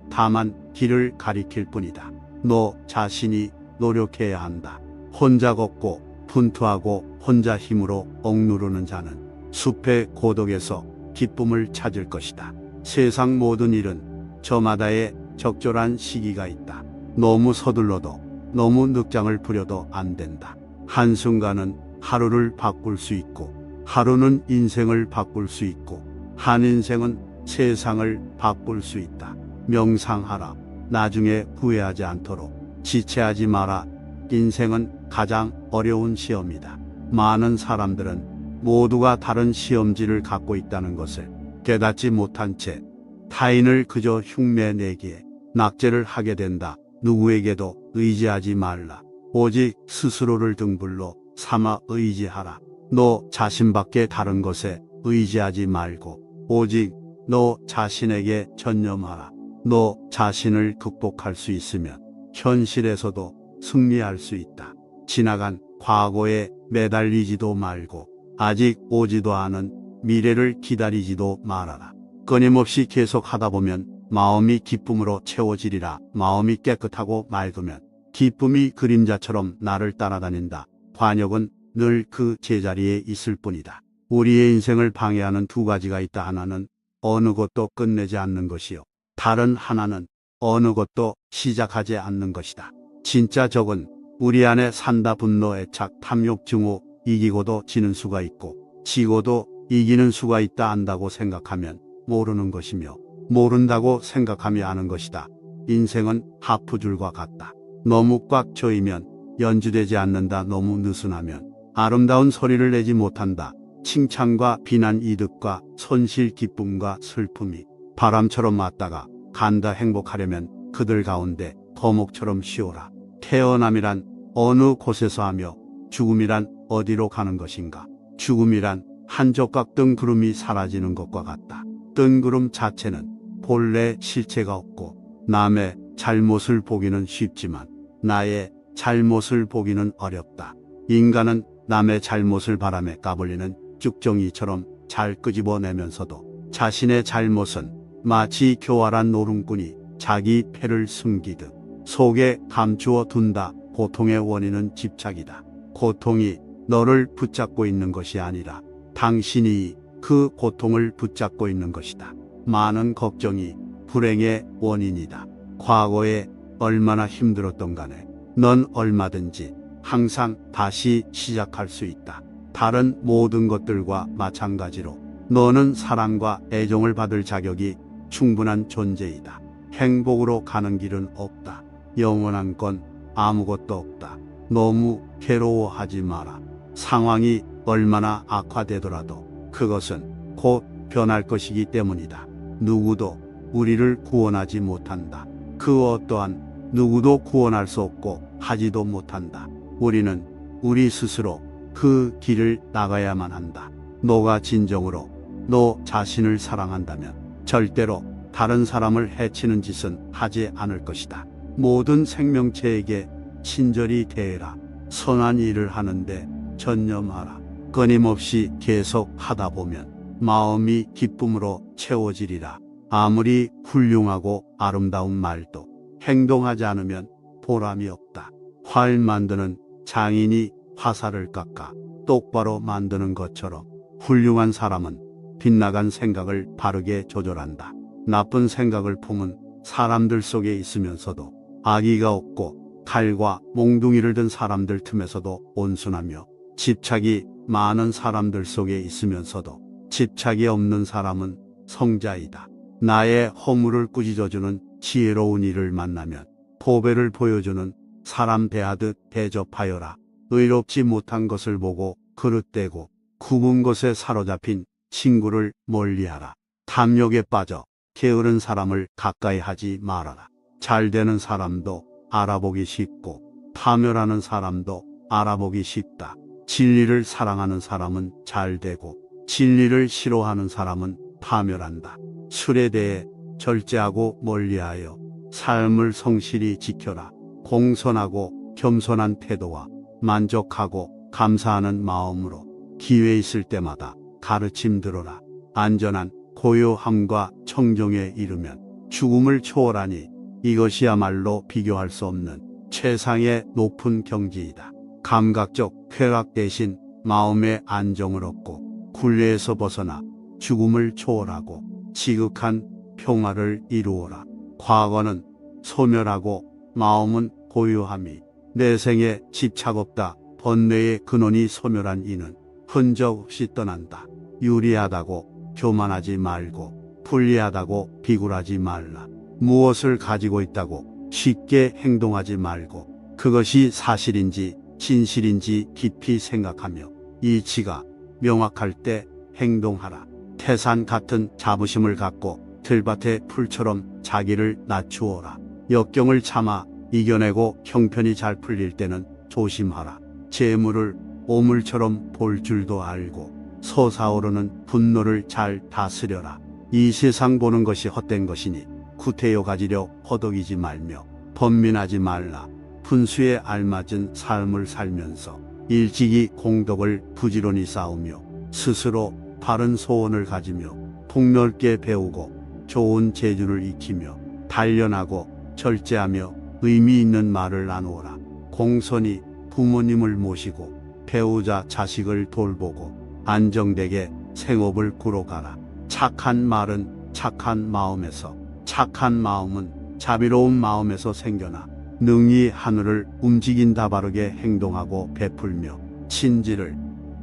다만 길을 가리킬 뿐이다. 너 자신이 노력해야 한다. 혼자 걷고 분투하고 혼자 힘으로 억누르는 자는 숲의 고독에서 기쁨을 찾을 것이다. 세상 모든 일은 저마다의 적절한 시기가 있다. 너무 서둘러도 너무 늑장을 부려도 안 된다. 한순간은 하루를 바꿀 수 있고 하루는 인생을 바꿀 수 있고 한 인생은 세상을 바꿀 수 있다. 명상하라. 나중에 후회하지 않도록 지체하지 마라. 인생은 가장 어려운 시험이다. 많은 사람들은 모두가 다른 시험지를 갖고 있다는 것을 깨닫지 못한 채 타인을 그저 흉내내기에 낙제를 하게 된다. 누구에게도 의지하지 말라. 오직 스스로를 등불로 삼아 의지하라. 너 자신밖에 다른 것에 의지하지 말고 오직 너 자신에게 전념하라. 너 자신을 극복할 수 있으면 현실에서도 승리할 수 있다. 지나간 과거에 매달리지도 말고 아직 오지도 않은 미래를 기다리지도 말아라. 끊임없이 계속 하다 보면 마음이 기쁨으로 채워지리라. 마음이 깨끗하고 맑으면 기쁨이 그림자처럼 나를 따라다닌다. 관역은 늘 그 제자리에 있을 뿐이다. 우리의 인생을 방해하는 두 가지가 있다. 하나는 어느 것도 끝내지 않는 것이요. 다른 하나는 어느 것도 시작하지 않는 것이다. 진짜 적은 우리 안에 산다. 분노, 애착, 탐욕, 증오. 이기고도 지는 수가 있고 지고도 이기는 수가 있다. 안다고 생각하면 모르는 것이며 모른다고 생각하며 아는 것이다. 인생은 하프줄과 같다. 너무 꽉 조이면 연주되지 않는다. 너무 느슨하면 아름다운 소리를 내지 못한다. 칭찬과 비난, 이득과 손실, 기쁨과 슬픔이 바람처럼 맞다가 간다. 행복하려면 그들 가운데 거목처럼 쉬어라. 태어남이란 어느 곳에서 하며 죽음이란 어디로 가는 것인가. 죽음이란 한 조각 뜬구름이 사라지는 것과 같다. 뜬구름 자체는 본래 실체가 없고 남의 잘못을 보기는 쉽지만 나의 잘못을 보기는 어렵다. 인간은 남의 잘못을 바람에 까불리는 쭉정이처럼 잘 끄집어내면서도 자신의 잘못은 마치 교활한 노름꾼이 자기 패를 숨기듯 속에 감추어 둔다. 고통의 원인은 집착이다. 고통이 너를 붙잡고 있는 것이 아니라 당신이 그 고통을 붙잡고 있는 것이다. 많은 걱정이 불행의 원인이다. 과거에 얼마나 힘들었던 간에 넌 얼마든지 항상 다시 시작할 수 있다. 다른 모든 것들과 마찬가지로 너는 사랑과 애정을 받을 자격이 충분한 존재이다. 행복으로 가는 길은 없다. 영원한 건 아무것도 없다. 너무 괴로워하지 마라. 상황이 얼마나 악화되더라도 그것은 곧 변할 것이기 때문이다. 누구도 우리를 구원하지 못한다. 그 어떠한 누구도 구원할 수 없고 하지도 못한다. 우리는 우리 스스로 그 길을 나가야만 한다. 너가 진정으로 너 자신을 사랑한다면 절대로 다른 사람을 해치는 짓은 하지 않을 것이다. 모든 생명체에게 친절히 대해라. 선한 일을 하는데 전념하라. 끊임없이 계속 하다 보면 마음이 기쁨으로 채워지리라. 아무리 훌륭하고 아름다운 말도 행동하지 않으면 보람이 없다. 활 만드는 장인이 화살을 깎아 똑바로 만드는 것처럼 훌륭한 사람은 빗나간 생각을 바르게 조절한다. 나쁜 생각을 품은 사람들 속에 있으면서도 악의가 없고 칼과 몽둥이를 든 사람들 틈에서도 온순하며 집착이 많은 사람들 속에 있으면서도 집착이 없는 사람은 성자이다. 나의 허물을 꾸짖어주는 지혜로운 이를 만나면 보배를 보여주는 사람 대하듯 대접하여라. 의롭지 못한 것을 보고 그릇되고 굽은 것에 사로잡힌 친구를 멀리하라. 탐욕에 빠져 게으른 사람을 가까이 하지 말아라. 잘 되는 사람도 알아보기 쉽고 파멸하는 사람도 알아보기 쉽다. 진리를 사랑하는 사람은 잘 되고 진리를 싫어하는 사람은 파멸한다. 술에 대해 절제하고 멀리하여 삶을 성실히 지켜라. 공손하고 겸손한 태도와 만족하고 감사하는 마음으로 기회 있을 때마다 가르침 들어라. 안전한 고요함과 청정에 이르면 죽음을 초월하니 이것이야말로 비교할 수 없는 최상의 높은 경지이다. 감각적 쾌락 대신 마음의 안정을 얻고 굴레에서 벗어나 죽음을 초월하고 지극한 평화를 이루어라. 과거는 소멸하고 마음은 고요함이 내생에 집착 없다. 번뇌의 근원이 소멸한 이는 흔적 없이 떠난다. 유리하다고 교만하지 말고 불리하다고 비굴하지 말라. 무엇을 가지고 있다고 쉽게 행동하지 말고 그것이 사실인지 진실인지 깊이 생각하며 이치가 명확할 때 행동하라. 태산 같은 자부심을 갖고 들밭의 풀처럼 자기를 낮추어라. 역경을 참아 이겨내고 형편이 잘 풀릴 때는 조심하라. 재물을 오물처럼 볼 줄도 알고 솟아오르는 분노를 잘 다스려라. 이 세상 보는 것이 헛된 것이니 구태여 가지려 허덕이지 말며 번민하지 말라. 분수에 알맞은 삶을 살면서 일찍이 공덕을 부지런히 쌓으며 스스로 바른 소원을 가지며 폭넓게 배우고 좋은 재주를 익히며 단련하고 절제하며 의미 있는 말을 나누어라. 공손히 부모님을 모시고 배우자 자식을 돌보고 안정되게 생업을 꾸러가라. 착한 말은 착한 마음에서, 착한 마음은 자비로운 마음에서 생겨나 능히 하늘을 움직인다. 바르게 행동하고 베풀며 친지를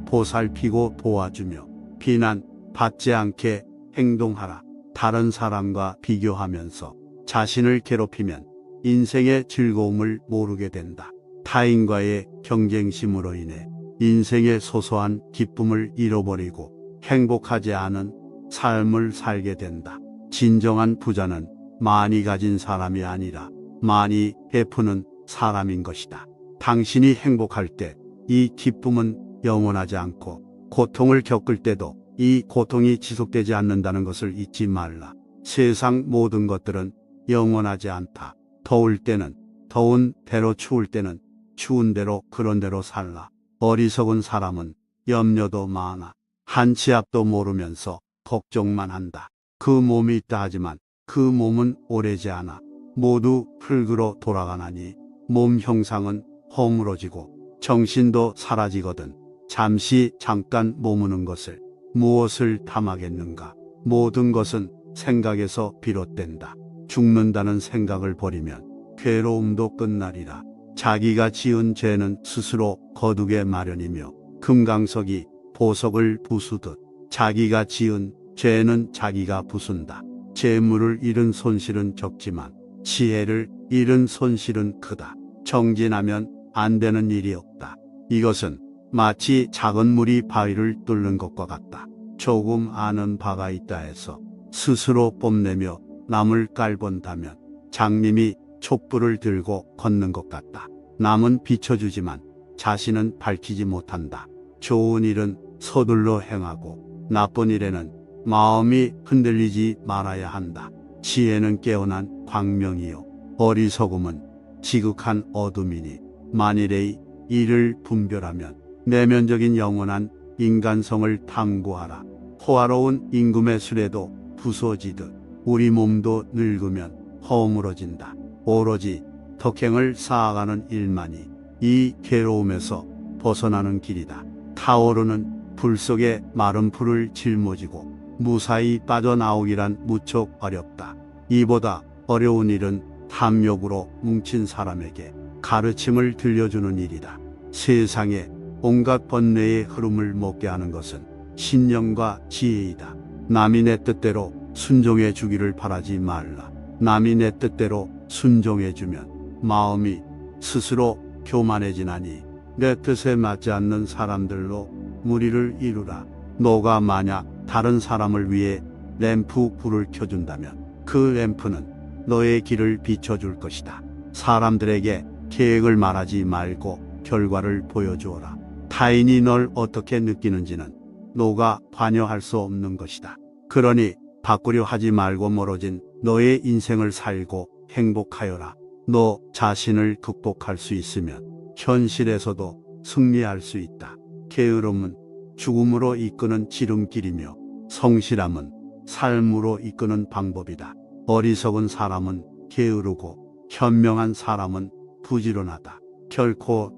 보살피고 도와주며 비난 받지 않게 행동하라. 다른 사람과 비교하면서 자신을 괴롭히면 인생의 즐거움을 모르게 된다. 타인과의 경쟁심으로 인해 인생의 소소한 기쁨을 잃어버리고 행복하지 않은 삶을 살게 된다. 진정한 부자는 많이 가진 사람이 아니라 많이 베푸는 사람인 것이다. 당신이 행복할 때 이 기쁨은 영원하지 않고 고통을 겪을 때도 이 고통이 지속되지 않는다는 것을 잊지 말라. 세상 모든 것들은 영원하지 않다. 더울 때는 더운 대로, 추울 때는 추운 대로, 그런 대로 살라. 어리석은 사람은 염려도 많아. 한 치 앞도 모르면서 걱정만 한다. 그 몸이 있다 하지만 그 몸은 오래지 않아. 모두 흙으로 돌아가나니 몸 형상은 허물어지고 정신도 사라지거든. 잠시 잠깐 머무는 것을 무엇을 탐하겠는가. 모든 것은 생각에서 비롯된다. 죽는다는 생각을 버리면 괴로움도 끝나리라. 자기가 지은 죄는 스스로 거두게 마련이며 금강석이 보석을 부수듯 자기가 지은 죄는 자기가 부순다. 재물을 잃은 손실은 적지만 지혜를 잃은 손실은 크다. 정진하면 안 되는 일이 없다. 이것은 마치 작은 물이 바위를 뚫는 것과 같다. 조금 아는 바가 있다 해서 스스로 뽐내며 남을 깔본다면 장님이 촛불을 들고 걷는 것 같다. 남은 비춰주지만 자신은 밝히지 못한다. 좋은 일은 서둘러 행하고 나쁜 일에는 마음이 흔들리지 말아야 한다. 지혜는 깨어난 광명이요 어리석음은 지극한 어둠이니 만일의 이를 분별하면 내면적인 영원한 인간성을 탐구하라. 호화로운 임금의 수레도 부서지듯 우리 몸도 늙으면 허물어진다. 오로지 덕행을 쌓아가는 일만이 이 괴로움에서 벗어나는 길이다. 타오르는 불 속에 마른 풀을 짊어지고 무사히 빠져나오기란 무척 어렵다. 이보다 어려운 일은 탐욕으로 뭉친 사람에게 가르침을 들려주는 일이다. 세상에 온갖 번뇌의 흐름을 먹게 하는 것은 신념과 지혜이다. 남이 내 뜻대로 순종해 주기를 바라지 말라. 남이 내 뜻대로 순종해 주면 마음이 스스로 교만해지나니 내 뜻에 맞지 않는 사람들로 무리를 이루라. 너가 만약 다른 사람을 위해 램프 불을 켜준다면 그 램프는 너의 길을 비춰줄 것이다. 사람들에게 계획을 말하지 말고 결과를 보여주어라. 타인이 널 어떻게 느끼는지는 너가 관여할 수 없는 것이다. 그러니 바꾸려 하지 말고 멀어진 너의 인생을 살고 행복하여라. 너 자신을 극복할 수 있으면 현실에서도 승리할 수 있다. 게으름은 죽음으로 이끄는 지름길이며 성실함은 삶으로 이끄는 방법이다. 어리석은 사람은 게으르고 현명한 사람은 부지런하다. 결코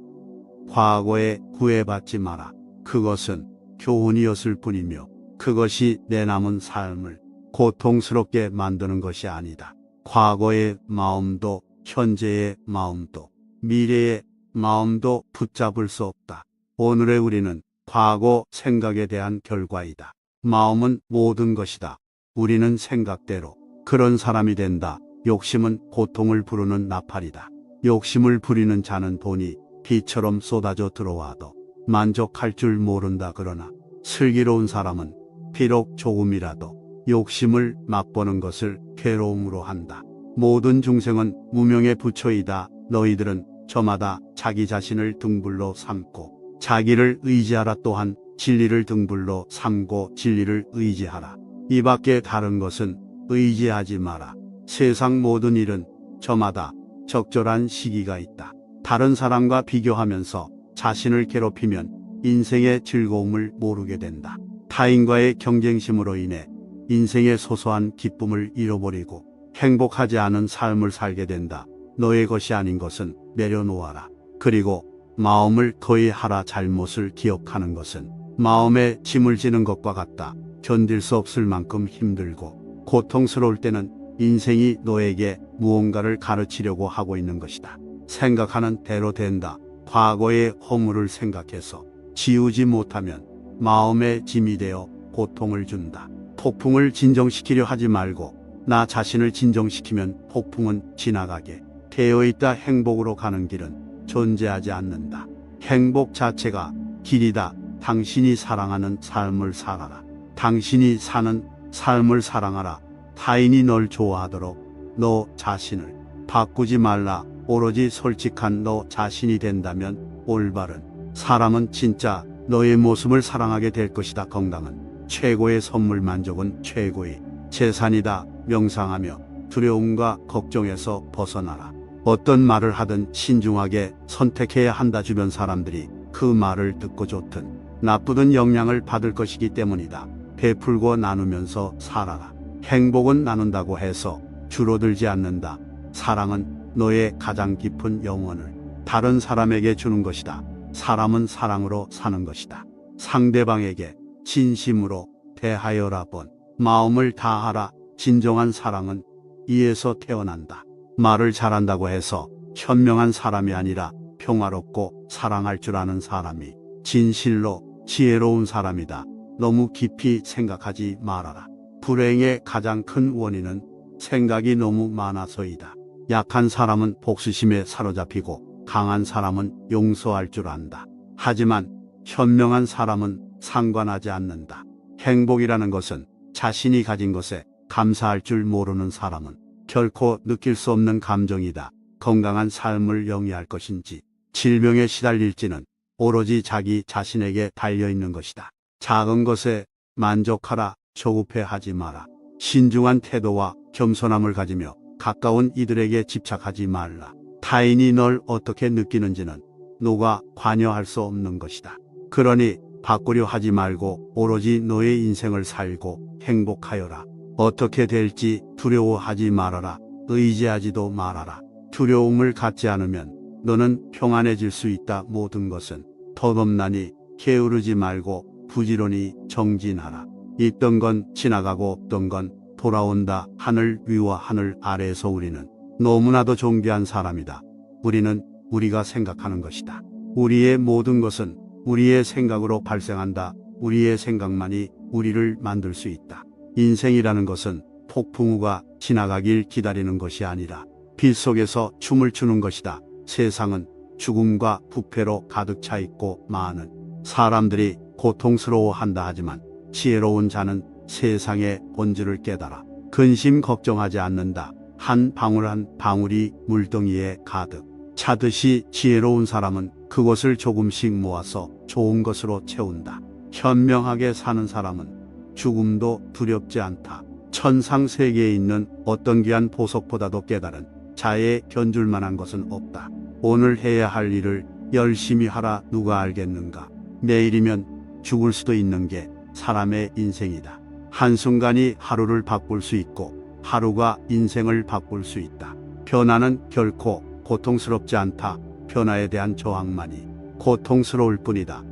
과거에 구애받지 마라. 그것은 교훈이었을 뿐이며 그것이 내 남은 삶을 고통스럽게 만드는 것이 아니다. 과거의 마음도 현재의 마음도 미래의 마음도 붙잡을 수 없다. 오늘의 우리는 과거 생각에 대한 결과이다. 마음은 모든 것이다. 우리는 생각대로 그런 사람이 된다. 욕심은 고통을 부르는 나팔이다. 욕심을 부리는 자는 돈이 비처럼 쏟아져 들어와도 만족할 줄 모른다. 그러나 슬기로운 사람은 비록 조금이라도 욕심을 맛보는 것을 괴로움으로 한다. 모든 중생은 무명의 부처이다. 너희들은 저마다 자기 자신을 등불로 삼고 자기를 의지하라. 또한 진리를 등불로 삼고 진리를 의지하라. 이 밖에 다른 것은 의지하지 마라. 세상 모든 일은 저마다 적절한 시기가 있다. 다른 사람과 비교하면서 자신을 괴롭히면 인생의 즐거움을 모르게 된다. 타인과의 경쟁심으로 인해 인생의 소소한 기쁨을 잃어버리고 행복하지 않은 삶을 살게 된다. 너의 것이 아닌 것은 내려놓아라. 그리고 마음을 거의하라. 잘못을 기억하는 것은 마음에 짐을 지는 것과 같다. 견딜 수 없을 만큼 힘들고 고통스러울 때는 인생이 너에게 무언가를 가르치려고 하고 있는 것이다. 생각하는 대로 된다. 과거의 허물을 생각해서 지우지 못하면 마음의 짐이 되어 고통을 준다. 폭풍을 진정시키려 하지 말고 나 자신을 진정시키면 폭풍은 지나가게 되어 있다. 행복으로 가는 길은 존재하지 않는다. 행복 자체가 길이다. 당신이 사랑하는 삶을 살아라. 당신이 사는 삶을 사랑하라. 타인이 널 좋아하도록 너 자신을 바꾸지 말라. 오로지 솔직한 너 자신이 된다면 올바른 사람은 진짜 너의 모습을 사랑하게 될 것이다. 건강은 최고의 선물, 만족은 최고의 재산이다. 명상하며 두려움과 걱정에서 벗어나라. 어떤 말을 하든 신중하게 선택해야 한다. 주변 사람들이 그 말을 듣고 좋든 나쁘든 영향을 받을 것이기 때문이다. 베풀고 나누면서 살아라. 행복은 나눈다고 해서 줄어들지 않는다. 사랑은 너의 가장 깊은 영혼을 다른 사람에게 주는 것이다. 사람은 사랑으로 사는 것이다. 상대방에게 진심으로 대하여라. 본 마음을 다하라. 진정한 사랑은 이에서 태어난다. 말을 잘한다고 해서 현명한 사람이 아니라 평화롭고 사랑할 줄 아는 사람이 진실로 지혜로운 사람이다. 너무 깊이 생각하지 말아라. 불행의 가장 큰 원인은 생각이 너무 많아서이다. 약한 사람은 복수심에 사로잡히고 강한 사람은 용서할 줄 안다. 하지만 현명한 사람은 상관하지 않는다. 행복이라는 것은 자신이 가진 것에 감사할 줄 모르는 사람은 결코 느낄 수 없는 감정이다. 건강한 삶을 영위할 것인지 질병에 시달릴지는 오로지 자기 자신에게 달려있는 것이다. 작은 것에 만족하라. 조급해하지 마라. 신중한 태도와 겸손함을 가지며 가까운 이들에게 집착하지 말라. 타인이 널 어떻게 느끼는지는 누가 관여할 수 없는 것이다. 그러니 바꾸려 하지 말고 오로지 너의 인생을 살고 행복하여라. 어떻게 될지 두려워하지 말아라. 의지하지도 말아라. 두려움을 갖지 않으면 너는 평안해질 수 있다. 모든 것은 덧없나니 게으르지 말고 부지런히 정진하라. 있던 건 지나가고 없던 건 돌아온다. 하늘 위와 하늘 아래에서 우리는 너무나도 존귀한 사람이다. 우리는 우리가 생각하는 것이다. 우리의 모든 것은 우리의 생각으로 발생한다. 우리의 생각만이 우리를 만들 수 있다. 인생이라는 것은 폭풍우가 지나가길 기다리는 것이 아니라 빛 속에서 춤을 추는 것이다. 세상은 죽음과 부패로 가득 차 있고 많은 사람들이 고통스러워한다. 하지만 지혜로운 자는 세상의 본질을 깨달아 근심 걱정하지 않는다. 한 방울 한 방울이 물덩이에 가득 차듯이 지혜로운 사람은 그것을 조금씩 모아서 좋은 것으로 채운다. 현명하게 사는 사람은 죽음도 두렵지 않다. 천상 세계에 있는 어떤 귀한 보석보다도 깨달은 자에 견줄 만한 것은 없다. 오늘 해야 할 일을 열심히 하라. 누가 알겠는가? 내일이면 죽을 수도 있는 게 사람의 인생이다. 한순간이 하루를 바꿀 수 있고 하루가 인생을 바꿀 수 있다. 변화는 결코 고통스럽지 않다. 변화에 대한 저항만이 고통스러울 뿐이다.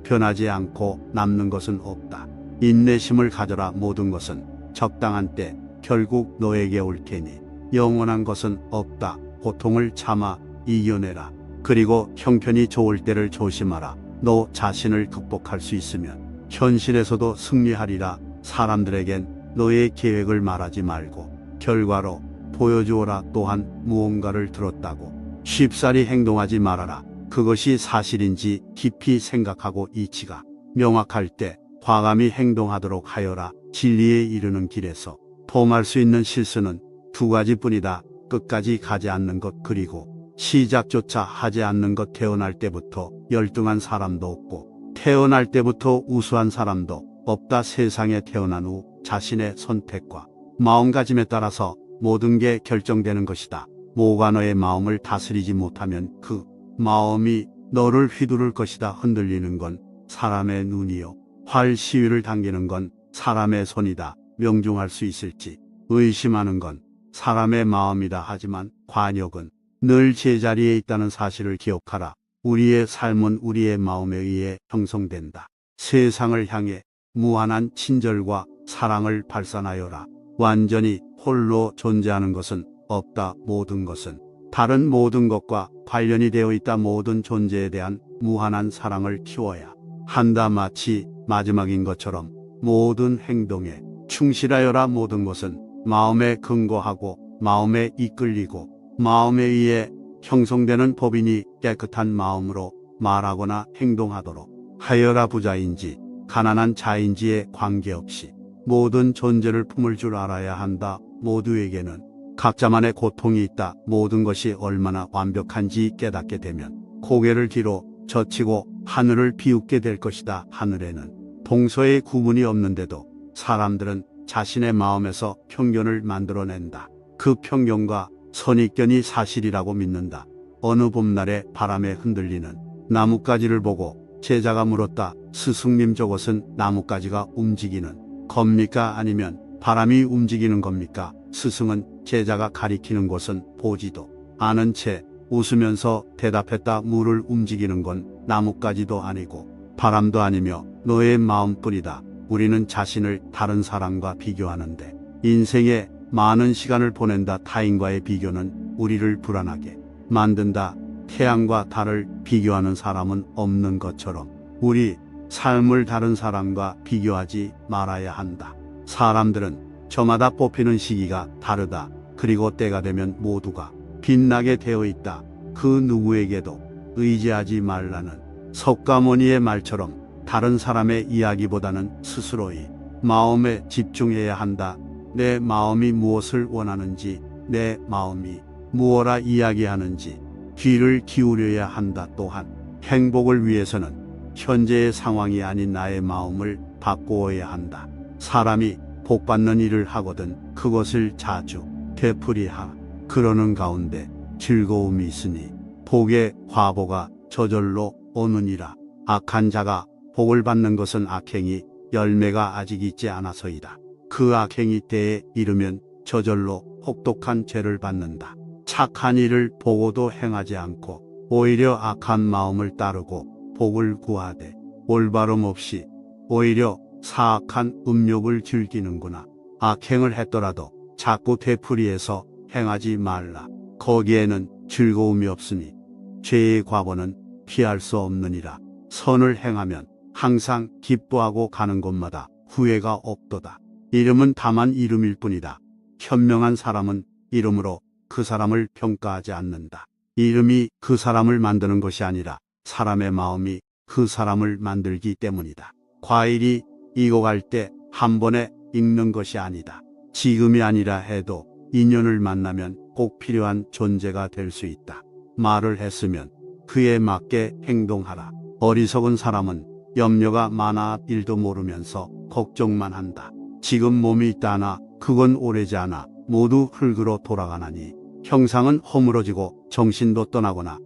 변하지 않고 남는 것은 없다. 인내심을 가져라. 모든 것은 적당한 때 결국 너에게 올 테니 영원한 것은 없다. 고통을 참아 이겨내라. 그리고 형편이 좋을 때를 조심하라. 너 자신을 극복할 수 있으면 현실에서도 승리하리라. 사람들에겐 너의 계획을 말하지 말고 결과로 보여주어라. 또한 무언가를 들었다고 쉽사리 행동하지 말아라. 그것이 사실인지 깊이 생각하고 이치가 명확할 때 과감히 행동하도록 하여라. 진리에 이르는 길에서 범할 수 있는 실수는 두 가지뿐이다. 끝까지 가지 않는 것, 그리고 시작조차 하지 않는 것. 태어날 때부터 열등한 사람도 없고 태어날 때부터 우수한 사람도 없다. 세상에 태어난 후 자신의 선택과 마음가짐에 따라서 모든 게 결정되는 것이다. 뭐가 너의 마음을 다스리지 못하면 그 마음이 너를 휘두를 것이다. 흔들리는 건 사람의 눈이요, 활 시위를 당기는 건 사람의 손이다. 명중할 수 있을지 의심하는 건 사람의 마음이다. 하지만 관역은 늘 제자리에 있다는 사실을 기억하라. 우리의 삶은 우리의 마음에 의해 형성된다. 세상을 향해 무한한 친절과 사랑을 발산하여라. 완전히 홀로 존재하는 것은 없다. 모든 것은 다른 모든 것과 관련이 되어 있다. 모든 존재에 대한 무한한 사랑을 키워야 한다. 마치 마지막인 것처럼 모든 행동에 충실하여라. 모든 것은 마음에 근거하고 마음에 이끌리고 마음에 의해 형성되는 법이니 깨끗한 마음으로 말하거나 행동하도록 하여라. 부자인지 가난한 자인지에 관계없이 모든 존재를 품을 줄 알아야 한다. 모두에게는 각자만의 고통이 있다. 모든 것이 얼마나 완벽한지 깨닫게 되면 고개를 뒤로 젖히고 하늘을 비웃게 될 것이다. 하늘에는 동서의 구분이 없는데도 사람들은 자신의 마음에서 편견을 만들어낸다. 그 편견과 선입견이 사실이라고 믿는다. 어느 봄날에 바람에 흔들리는 나뭇가지를 보고 제자가 물었다. 스승님, 저것은 나뭇가지가 움직이는 겁니까? 아니면 바람이 움직이는 겁니까? 스승은 제자가 가리키는 곳은 보지도 않은 채 웃으면서 대답했다. 물을 움직이는 건 나뭇가지도 아니고 바람도 아니며 너의 마음뿐이다. 우리는 자신을 다른 사람과 비교하는데 인생에 많은 시간을 보낸다. 타인과의 비교는 우리를 불안하게 만든다. 태양과 달을 비교하는 사람은 없는 것처럼 우리 삶을 다른 사람과 비교하지 말아야 한다. 사람들은 저마다 뽑히는 시기가 다르다. 그리고 때가 되면 모두가 빛나게 되어 있다. 그 누구에게도 의지하지 말라는 석가모니의 말처럼 다른 사람의 이야기보다는 스스로의 마음에 집중해야 한다. 내 마음이 무엇을 원하는지, 내 마음이 무엇라 이야기하는지 귀를 기울여야 한다. 또한 행복을 위해서는 현재의 상황이 아닌 나의 마음을 바꾸어야 한다. 사람이 복받는 일을 하거든 그것을 자주 되풀이하. 그러는 가운데 즐거움이 있으니 복의 화보가 저절로 오느니라. 악한 자가 복을 받는 것은 악행이 열매가 아직 있지 않아서이다. 그 악행이 때에 이르면 저절로 혹독한 죄를 받는다. 착한 일을 보고도 행하지 않고 오히려 악한 마음을 따르고 복을 구하되 올바름 없이 오히려 사악한 음욕을 즐기는구나. 악행을 했더라도 자꾸 되풀이해서 행하지 말라. 거기에는 즐거움이 없으니 죄의 과보는 피할 수 없느니라. 선을 행하면 항상 기뻐하고 가는 곳마다 후회가 없도다. 이름은 다만 이름일 뿐이다. 현명한 사람은 이름으로 그 사람을 평가하지 않는다. 이름이 그 사람을 만드는 것이 아니라 사람의 마음이 그 사람을 만들기 때문이다. 과일이 익어갈 때 한 번에 익는 것이 아니다. 지금이 아니라 해도 인연을 만나면 꼭 필요한 존재가 될 수 있다. 말을 했으면 그에 맞게 행동하라. 어리석은 사람은 염려가 많아 일도 모르면서 걱정만 한다. 지금 몸이 있다 하나 그건 오래지 않아 모두 흙으로 돌아가나니 형상은 허물어지고 정신도 떠나거나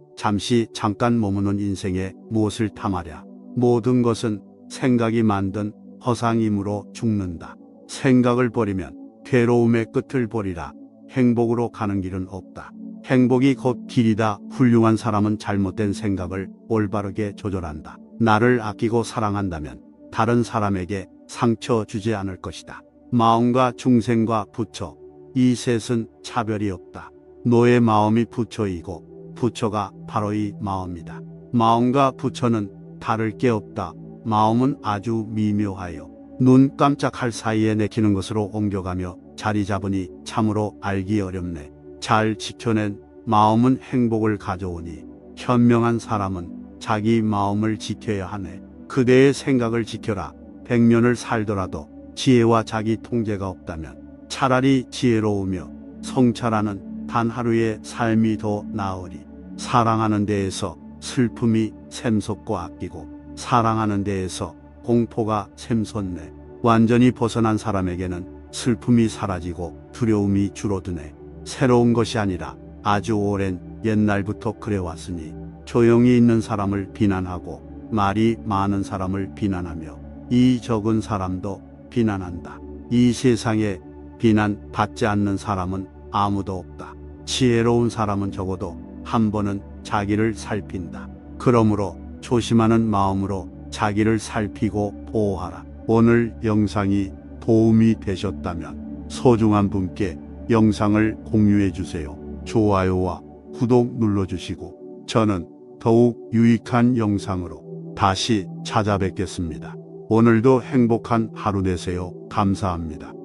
잠깐 머무는 인생에 무엇을 탐하랴. 모든 것은 생각이 만든 허상이므로 죽는다. 생각을 버리면 괴로움의 끝을 보리라. 행복으로 가는 길은 없다. 행복이 곧 길이다. 훌륭한 사람은 잘못된 생각을 올바르게 조절한다. 나를 아끼고 사랑한다면 다른 사람에게 상처 주지 않을 것이다. 마음과 중생과 부처, 이 셋은 차별이 없다. 너의 마음이 부처이고 부처가 바로 이 마음이다. 마음과 부처는 다를 게 없다. 마음은 아주 미묘하여 눈 깜짝할 사이에 내키는 것으로 옮겨가며 자리 잡으니 참으로 알기 어렵네. 잘 지켜낸 마음은 행복을 가져오니 현명한 사람은 자기 마음을 지켜야 하네. 그대의 생각을 지켜라. 100년을 살더라도 지혜와 자기 통제가 없다면 차라리 지혜로우며 성찰하는 단 하루의 삶이 더 나으리. 사랑하는 데에서 슬픔이 샘솟고 아끼고 사랑하는 데에서 공포가 샘솟네. 완전히 벗어난 사람에게는 슬픔이 사라지고 두려움이 줄어드네. 새로운 것이 아니라 아주 오랜 옛날부터 그래왔으니 조용히 있는 사람을 비난하고 말이 많은 사람을 비난하며 이 적은 사람도 비난한다. 이 세상에 비난 받지 않는 사람은 아무도 없다. 지혜로운 사람은 적어도 한 번은 자기를 살핀다. 그러므로 조심하는 마음으로 자기를 살피고 보호하라. 오늘 영상이 도움이 되셨다면 소중한 분께 영상을 공유해 주세요. 좋아요와 구독 눌러주시고 저는 더욱 유익한 영상으로 다시 찾아뵙겠습니다. 오늘도 행복한 하루 되세요. 감사합니다.